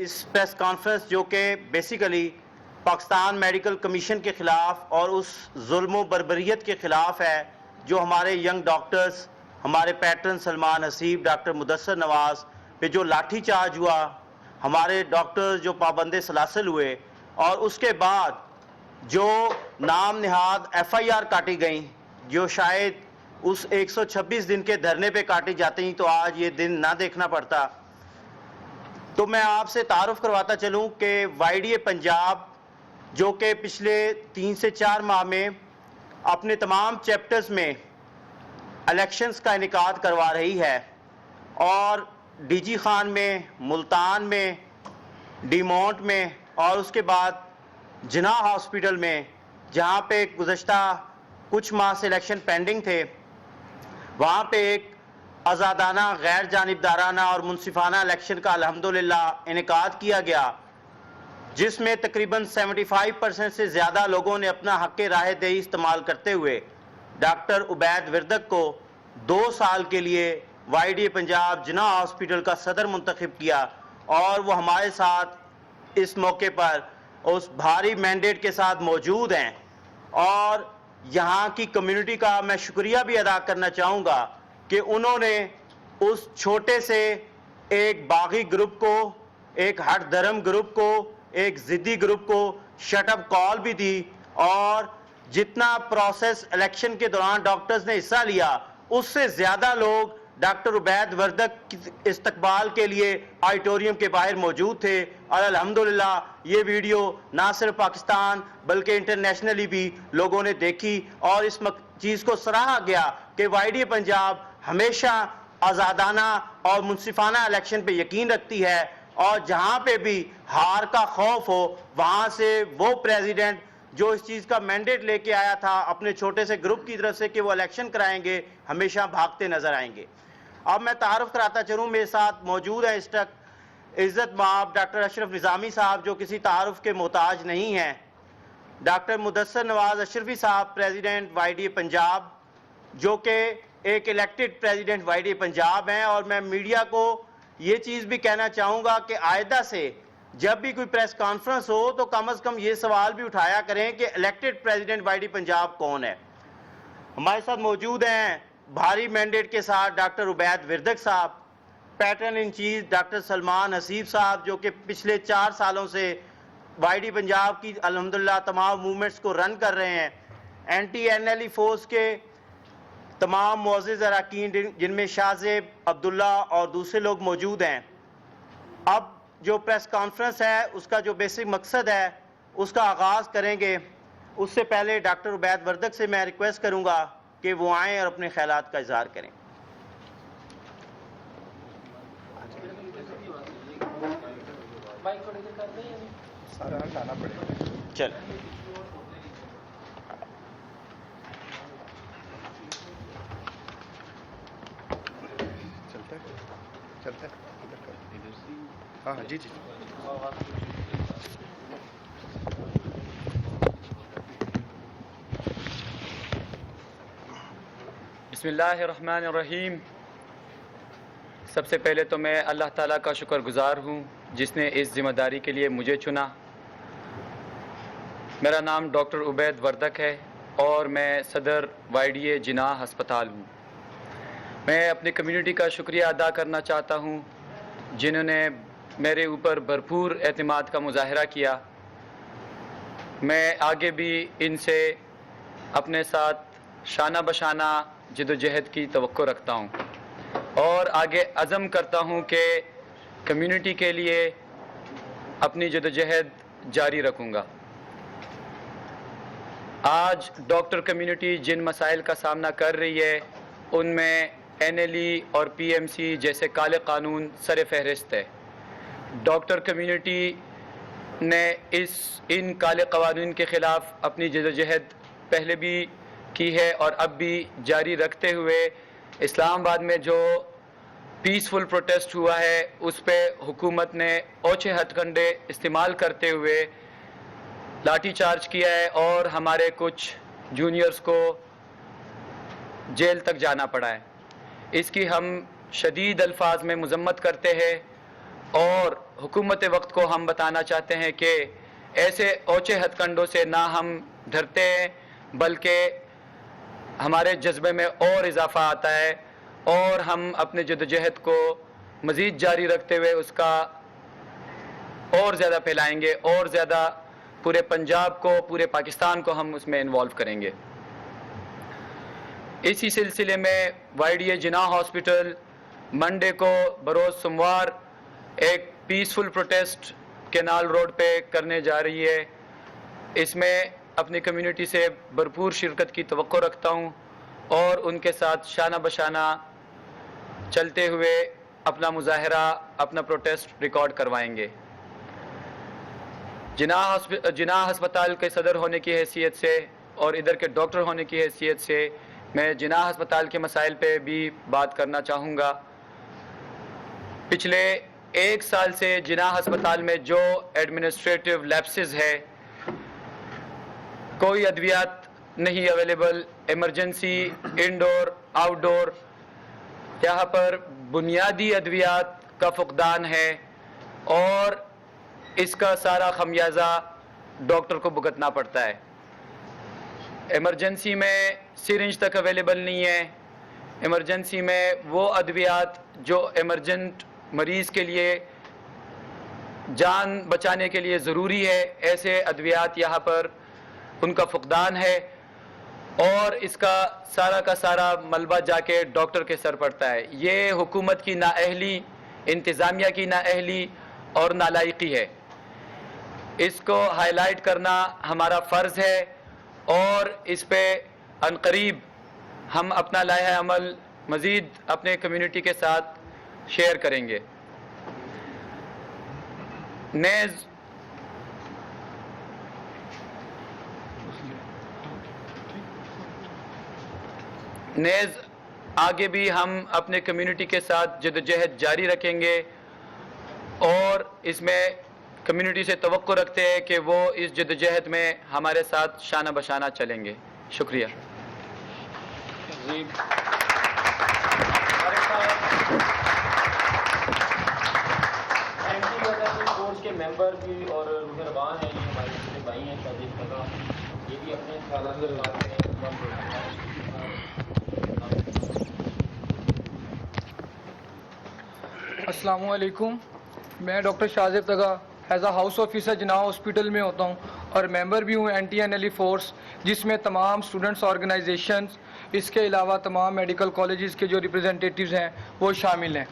اس press conference جو کہ basically Pakistan medical commission کے خلاف اور اس ظلم و بربریت کے خلاف ہے جو ہمارے ینگ ڈاکٹرز، ہمارے پیٹرن سلمان حسیب، ڈاکٹر مدثر نواز پہ جو لاٹھی چارج ہوا، ہمارے ڈاکٹرز جو پابند سلاسل ہوئے، اور اس کے بعد جو نام نہاد ایف آئی آر کاٹی گئیں جو شاید اس 126 دن کے دھرنے پہ کاٹی جاتی ہیں تو آج یہ دن نہ دیکھنا پڑتا۔ تو میں آپ سے تعارف کرواتا چلوں کہ وائی ڈی اے پنجاب جو کہ پچھلے 3 سے 4 ماہ میں اپنے تمام چیپٹرز میں الیکشنز کا انعقاد کروا رہی ہے، اور ڈی جی خان میں، ملتان میں، ڈی مونٹ میں، اور اس کے بعد جناح ہاسپٹل میں جہاں پہ گزشتہ کچھ ماہ سے الیکشن پینڈنگ تھے، وہاں پہ ایک آزادانہ، غیر جانبدارانہ اور منصفانہ الیکشن کا الحمدللہ انعقاد کیا گیا، جس میں تقریباً 75% سے زیادہ لوگوں نے اپنا حق رائے دہی استعمال کرتے ہوئے ڈاکٹر عبید وردک کو 2 سال کے لیے Y D A Punjab Jinnah hospital کا صدر منتخب کیا، اور وہ ہمارے ساتھ اس موقع پر اس بھاری مینڈیٹ کے ساتھ موجود ہیں۔ اور یہاں کی کمیونٹی کا میں شکریہ بھی ادا کرنا چاہوں گا کہ انہوں نے اس چھوٹے سے ایک باغی گروپ کو، ایک ہٹ دھرم گروپ کو، ایک ضدی گروپ کو شٹ اپ کال بھی دی، اور جتنا پروسیس الیکشن کے دوران ڈاکٹرز نے حصہ لیا اس سے زیادہ لوگ ڈاکٹر عبید وردک کی استقبال کے لیے آڈیٹوریم کے باہر موجود تھے، اور الحمدللہ یہ ویڈیو نہ صرف پاکستان بلکہ انٹرنیشنلی بھی لوگوں نے دیکھی، اور اس چیز کو سراہا گیا کہ وائی ڈی اے پنجاب ہمیشہ آزادانہ اور منصفانہ الیکشن پہ یقین رکھتی ہے، اور جہاں پہ بھی ہار کا خوف ہو وہاں سے وہ پریزیڈنٹ جو اس چیز کا مینڈیٹ لے کے آیا تھا اپنے چھوٹے سے گروپ کی طرف سے کہ وہ الیکشن کرائیں گے، ہمیشہ بھاگتے نظر آئیں گے۔ اب میں تعارف کراتا چلوں، میرے ساتھ موجود ہیں اس وقت عزت مآب ڈاکٹر اشرف نظامی صاحب جو کسی تعارف کے محتاج نہیں ہیں، doctor Mudassir Nawaz Ashrafi Sahab president Y D A Punjab جو کہ ایک elected president Y D A Punjab ہیں، اور میں میڈیا کو یہ چیز بھی کہنا چاہوں گا کہ آئندہ سے جب بھی کوئی پریس کانفرنس ہو تو کم از کم یہ سوال بھی اٹھایا کریں کہ elected president Y D Punjab کون ہے۔ ہمارے ساتھ موجود ہیں بھاری مینڈیٹ کے ساتھ ڈاکٹر عبید وردک صاحب، pattern in chief doctor Salman Haseeb صاحب جو کہ پچھلے 4 سالوں سے وائی ڈی پنجاب کی الحمدللہ تمام موومنٹس کو رن کر رہے ہیں، anti N L E force کے تمام معزز اراکین جن میں شاہ زیب عبداللہ اور دوسرے لوگ موجود ہیں۔ اب جو پریس کانفرنس ہے اس کا جو بیسک مقصد ہے اس کا آغاز کریں گے، اس سے پہلے ڈاکٹر عبید وردک سے میں ریکویسٹ کروں گا کہ وہ آئیں اور اپنے خیالات کا اظہار کریں۔ چل چلتا ہے ہاں جی جی بسم اللہ الرحمن الرحیم۔ سب سے پہلے تو میں اللہ تعالیٰ کا شکر گزار ہوں جس نے اس ذمہ داری کے لیے مجھے چنا۔ میرا نام ڈاکٹر عبید وردک ہے اور میں صدر وائی ڈی اے جناح ہسپتال ہوں۔ میں اپنی کمیونٹی کا شکریہ ادا کرنا چاہتا ہوں جنہوں نے میرے اوپر بھرپور اعتماد کا مظاہرہ کیا۔ میں آگے بھی ان سے اپنے ساتھ شانہ بشانہ جد و جہد کی توقع رکھتا ہوں اور آگے عزم کرتا ہوں کہ کمیونٹی کے لیے اپنی جد و جہد جاری رکھوں گا۔ آج ڈاکٹر کمیونٹی جن مسائل کا سامنا کر رہی ہے ان میں این ایل ای اور پی ایم سی جیسے کالے قانون سر فہرست ہے۔ ڈاکٹر کمیونٹی نے ان کالے قوانین کے خلاف اپنی جدوجہد پہلے بھی کی ہے اور اب بھی جاری رکھتے ہوئے اسلام آباد میں جو پیسفل پروٹیسٹ ہوا ہے اس پہ حکومت نے اوچھے ہتھ کنڈے استعمال کرتے ہوئے لاٹھی چارج کیا ہے اور ہمارے کچھ جونیئرز کو جیل تک جانا پڑا ہے۔ اس کی ہم شدید الفاظ میں مذمت کرتے ہیں اور حکومت وقت کو ہم بتانا چاہتے ہیں کہ ایسے اوچے ہتھ کنڈوں سے نہ ہم ڈرتے ہیں، بلکہ ہمارے جذبے میں اور اضافہ آتا ہے، اور ہم اپنے جدوجہد کو مزید جاری رکھتے ہوئے اس کا اور زیادہ پھیلائیں گے، اور زیادہ پورے پنجاب کو، پورے پاکستان کو ہم اس میں انوالو کریں گے۔ اسی سلسلے میں YDA جناح ہاسپٹل منڈے کو بروز سوموار ایک پیسفل پروٹیسٹ کینال روڈ پہ کرنے جا رہی ہے۔ اس میں اپنی کمیونٹی سے بھرپور شرکت کی توقع رکھتا ہوں، اور ان کے ساتھ شانہ بشانہ چلتے ہوئے اپنا مظاہرہ، اپنا پروٹیسٹ ریکارڈ کروائیں گے۔ جناح ہسپتال کے صدر ہونے کی حیثیت سے اور ادھر کے ڈاکٹر ہونے کی حیثیت سے میں جناح ہسپتال کے مسائل پہ بھی بات کرنا چاہوں گا۔ پچھلے 1 سال سے جناح ہسپتال میں جو ایڈمنسٹریٹو لیپسز ہے، کوئی ادویات نہیں اویلیبل، ایمرجنسی، انڈور، آؤٹ ڈور، یہاں پر بنیادی ادویات کا فقدان ہے، اور اس کا سارا خمیازہ ڈاکٹر کو بھگتنا پڑتا ہے۔ ایمرجنسی میں سرنج تک اویلیبل نہیں ہے۔ ایمرجنسی میں وہ ادویات جو ایمرجنٹ مریض کے لیے جان بچانے کے لیے ضروری ہے، ایسے ادویات یہاں پر ان کا فقدان ہے، اور اس کا سارا ملبہ جا کے ڈاکٹر کے سر پڑتا ہے۔ یہ حکومت کی نااہلی، انتظامیہ کی نااہلی اور نالائقی ہے۔ اس کو ہائی لائٹ کرنا ہمارا فرض ہے، اور اس پہ عنقریب ہم اپنا لائحہ عمل مزید اپنے کمیونٹی کے ساتھ شیئر کریں گے۔ نیز آگے بھی ہم اپنے کمیونٹی کے ساتھ جدوجہد جاری رکھیں گے، اور اس میں کمیونٹی سے توقع رکھتے ہیں کہ وہ اس جدوجہد میں ہمارے ساتھ شانہ بشانہ چلیں گے۔ شکریہ۔ فورس کے ممبر بھی اور رہبان ہیں، یہ ہمارے چھوٹے بھائی ہیں شاہزیب تگا، یہ بھی اپنے خیالات کرتے ہیں۔ السلام علیکم، میں doctor Shahzeb Tagga as a house officer Jinnah hospital میں ہوتا ہوں، اور ممبر بھی ہوں NTNLE فورس، جس میں تمام اسٹوڈنٹس آرگنائزیشنز، اس کے علاوہ تمام میڈیکل کالجز کے جو ریپرزنٹیٹیوز ہیں وہ شامل ہیں۔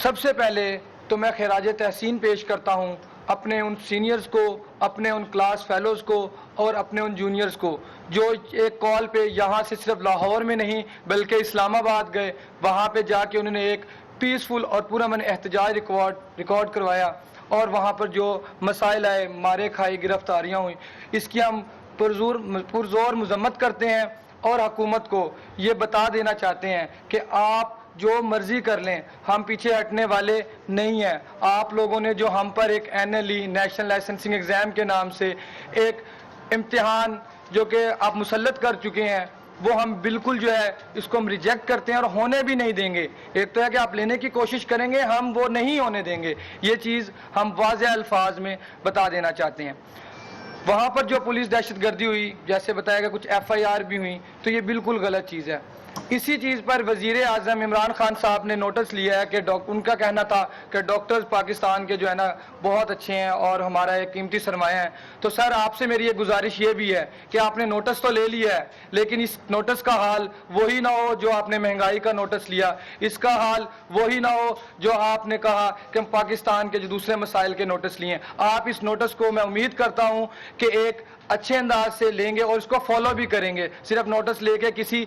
سب سے پہلے تو میں خراج تحسین پیش کرتا ہوں اپنے ان سینئرز کو، اپنے ان کلاس فیلوز کو، اور اپنے ان جونیئرز کو جو ایک کال پہ یہاں سے صرف لاہور میں نہیں بلکہ اسلام آباد گئے، وہاں پہ جا کے انہوں نے ایک پیسفل اور پورا من احتجاج ریکارڈ کروایا، اور وہاں پر جو مسائل آئے، مارے کھائی، گرفتاریاں ہوئیں، اس کی ہم پرزور مذمت کرتے ہیں، اور حکومت کو یہ بتا دینا چاہتے ہیں کہ آپ جو مرضی کر لیں، ہم پیچھے ہٹنے والے نہیں ہیں۔ آپ لوگوں نے جو ہم پر ایک NLE نیشنل لائسنسنگ ایگزام کے نام سے ایک امتحان جو کہ آپ مسلط کر چکے ہیں، وہ ہم بالکل جو ہے اس کو ہم ریجیکٹ کرتے ہیں، اور ہونے بھی نہیں دیں گے۔ ایک تو ہے کہ آپ لینے کی کوشش کریں گے، ہم وہ نہیں ہونے دیں گے۔ یہ چیز ہم واضح الفاظ میں بتا دینا چاہتے ہیں۔ وہاں پر جو پولیس دہشت گردی ہوئی، جیسے بتایا گیا کچھ FIR بھی ہوئی، تو یہ بالکل غلط چیز ہے۔ اسی چیز پر وزیر اعظم عمران خان صاحب نے نوٹس لیا ہے کہ ان کا کہنا تھا کہ ڈاکٹرز پاکستان کے جو ہے نا بہت اچھے ہیں اور ہمارا ایک قیمتی سرمایہ ہے۔ تو سر آپ سے میری یہ گزارش یہ بھی ہے کہ آپ نے نوٹس تو لے لیا ہے، لیکن اس نوٹس کا حال وہی نہ ہو جو آپ نے مہنگائی کا نوٹس لیا، اس کا حال وہی نہ ہو جو آپ نے کہا کہ ہم پاکستان کے جو دوسرے مسائل کے نوٹس لیے ہیں۔ آپ اس نوٹس کو میں امید کرتا ہوں کہ ایک اچھے انداز سے لیں گے اور اس کو فالو بھی کریں گے، صرف نوٹس لے کے کسی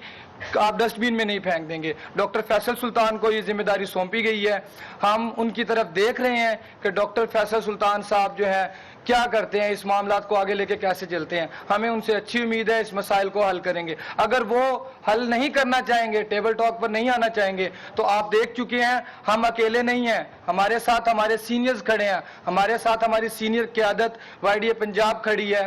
آپ ڈسٹ بین میں نہیں پھینک دیں گے۔ ڈاکٹر فیصل سلطان کو یہ ذمہ داری سونپی گئی ہے، ہم ان کی طرف دیکھ رہے ہیں کہ ڈاکٹر فیصل سلطان صاحب جو ہے کیا کرتے ہیں، اس معاملات کو آگے لے کے کیسے چلتے ہیں۔ ہمیں ان سے اچھی امید ہے اس مسائل کو حل کریں گے۔ اگر وہ حل نہیں کرنا چاہیں گے، ٹیبل ٹاک پر نہیں آنا چاہیں گے، تو آپ دیکھ چکے ہیں ہم اکیلے نہیں ہیں، ہمارے ساتھ ہمارے سینئرز کھڑے ہیں، ہمارے ساتھ ہماری سینئر قیادت YDA پنجاب کھڑی ہے،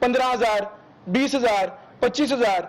15,000, 20,000, 25,000।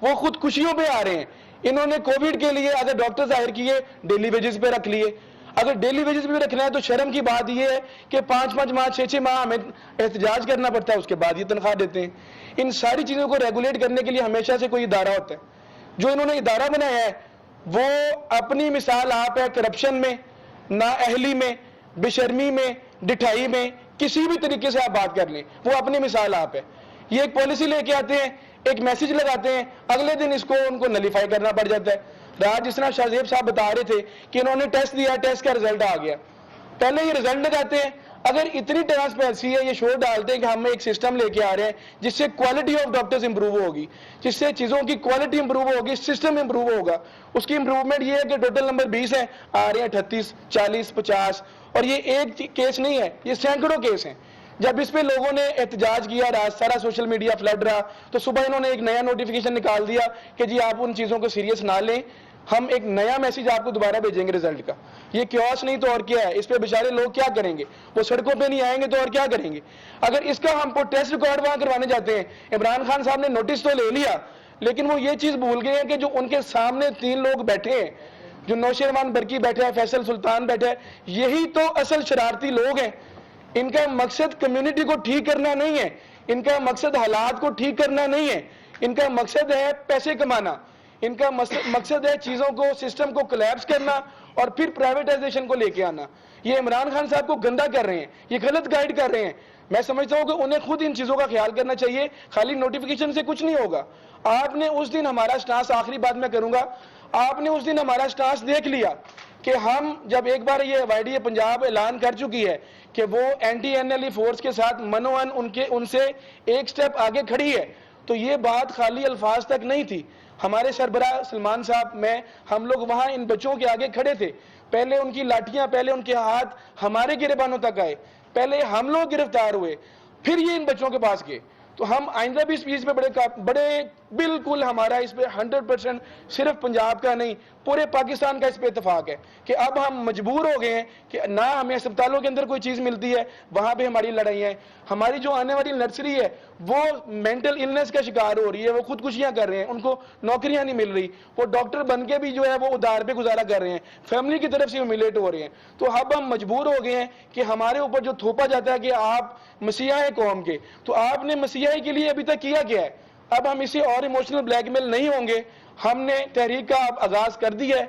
وہ خودکشیوں پہ آ رہے ہیں. انہوں نے کووڈ کے لیے اگر ڈاکٹر ظاہر کیے ڈیلی ویجز پہ رکھ لیے. اگر ڈیلی ویجز پہ رکھنا ہے تو شرم کی بات یہ ہے کہ 5-5 ماہ 6-6 ماہ ہمیں احتجاج کرنا پڑتا ہے, اس کے بعد یہ تنخواہ دیتے ہیں. ان ساری چیزوں کو ریگولیٹ کرنے کے لیے ہمیشہ سے کوئی ادارہ ہوتا ہے. جو انہوں نے ادارہ بنایا ہے وہ اپنی مثال آپ ہے کرپشن میں, نااہلی میں, بے شرمی میں, ڈٹھائی میں, کسی بھی طریقے سے آپ بات کر لیں وہ اپنی مثال آپ ہے. یہ ایک پالیسی لے کے آتے ہیں, ایک میسج لگاتے ہیں, اگلے دن اس کو ان کو نلیفائی کرنا پڑ جاتا ہے. رات جس طرح شاہ زیب صاحب بتا رہے تھے کہ انہوں نے ٹیسٹ دیا, ٹیسٹ کا رزلٹ آ گیا, پہلے یہ رزلٹ لگاتے ہیں. اگر اتنی ٹرانسپیرنسی ہے, یہ شور ڈالتے ہیں کہ ہم ایک سسٹم لے کے آ رہے ہیں جس سے کوالٹی آف ڈاکٹرز امپروو ہوگی, جس سے چیزوں کی کوالٹی امپروو ہوگی, سسٹم امپروو ہوگا. اس کی امپروومنٹ یہ ہے کہ ٹوٹل نمبر 20 ہیں, آ رہے ہیں 38, 40, 50, اور یہ ایک کیس نہیں ہے, یہ سینکڑوں کیس ہیں. جب اس پہ لوگوں نے احتجاج کیا, رات سارا سوشل میڈیا فلڈ رہا, تو صبح انہوں نے ایک نیا نوٹیفیکیشن نکال دیا کہ جی آپ ان چیزوں کو سیریس نہ لیں, ہم ایک نیا میسج آپ کو دوبارہ بھیجیں گے رزلٹ کا. یہ کیوس نہیں تو اور کیا ہے, اس پہ بیچارے لوگ کیا کریں گے, وہ سڑکوں پہ نہیں آئیں گے تو اور کیا کریں گے. اگر اس کا ہم ٹیسٹ ریکارڈ وہاں کروانے جاتے ہیں, عمران خان صاحب نے نوٹس تو لے لیا لیکن وہ یہ چیز بھول گئے ہیں کہ جو ان کے سامنے 3 لوگ بیٹھے ہیں, جو نوشیروان برقی بیٹھا ہے, فیصل سلطان بیٹھا ہے, یہی تو اصل شرارتی لوگ ہیں. ان کا مقصد کمیونٹی کو ٹھیک کرنا نہیں ہے, ان کا مقصد حالات کو ٹھیک کرنا نہیں ہے, ان کا مقصد ہے پیسے کمانا, ان کا مقصد ہے چیزوں کو, سسٹم کو کولیپس کرنا اور پھر پرائیویٹائزیشن کو لے کے آنا. یہ عمران خان صاحب کو گندا کر رہے ہیں, یہ غلط گائیڈ کر رہے ہیں. میں سمجھتا ہوں کہ انہیں خود ان چیزوں کا خیال کرنا چاہیے, خالی نوٹیفیکیشن سے کچھ نہیں ہوگا. آپ نے اس دن ہمارا سٹانس, آخری بات میں کروں گا, آپ نے اس دن ہمارا سٹانس دیکھ لیا کہ ہم جب ایک بار یہ وائڈی پنجاب اعلان کر چکی ہے کہ وہ anti N L E force کے ساتھ منوان ان سے ایک سٹیپ آگے کھڑی ہے, تو یہ بات خالی الفاظ تک نہیں تھی. ہمارے سربراہ سلمان صاحب, میں, ہم لوگ وہاں ان بچوں کے آگے کھڑے تھے. پہلے ان کی لاٹھیاں, پہلے ان کے ہاتھ ہمارے گریبانوں تک آئے, پہلے ہم لوگ گرفتار ہوئے, پھر یہ ان بچوں کے پاس گئے. تو ہم آئندہ بھی اس چیز پہ بڑے بالکل ہمارا اس پہ 100% صرف پنجاب کا نہیں پورے پاکستان کا اس پہ اتفاق ہے کہ اب ہم مجبور ہو گئے ہیں کہ نہ ہمیں اسپتالوں کے اندر کوئی چیز ملتی ہے, وہاں پہ ہماری لڑائیاں ہیں. ہماری جو آنے والی نرسری ہے وہ مینٹل النس کا شکار ہو رہی ہے, وہ خودکشیاں کر رہے ہیں, ان کو نوکریاں نہیں مل رہی, وہ ڈاکٹر بن کے بھی جو ہے وہ ادار پہ گزارا کر رہے ہیں, فیملی کی طرف سے ہیومیلیٹ ہو رہے ہیں. تو اب ہم مجبور ہو گئے ہیں کہ ہمارے اوپر جو تھوپا جاتا ہے کہ آپ مسیحا ہیں قوم کے, تو آپ نے مسیحائی کے لیے ابھی تک کیا کیا ہے؟ اب ہم اسی اور ایموشنل بلیک میل نہیں ہوں گے. ہم نے تحریک کا آغاز کر دیا ہے,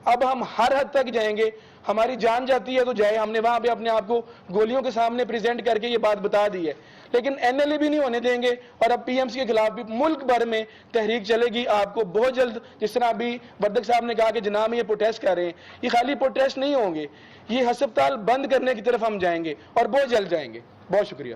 اب ہم ہر حد تک جائیں گے. ہماری جان جاتی ہے تو جائے, ہم نے وہاں پہ اپنے آپ کو گولیوں کے سامنے پریزنٹ کر کے یہ بات بتا دی ہے, لیکن این ایل ای بھی نہیں ہونے دیں گے. اور اب پی ایم سی کے خلاف بھی ملک بھر میں تحریک چلے گی. آپ کو بہت جلد, جس طرح ابھی وردک صاحب نے کہا کہ جناب یہ پروٹیسٹ کر رہے ہیں, یہ خالی پروٹیسٹ نہیں ہوں گے, یہ ہسپتال بند کرنے کی طرف ہم جائیں گے اور بہت جلد جائیں گے. بہت شکریہ.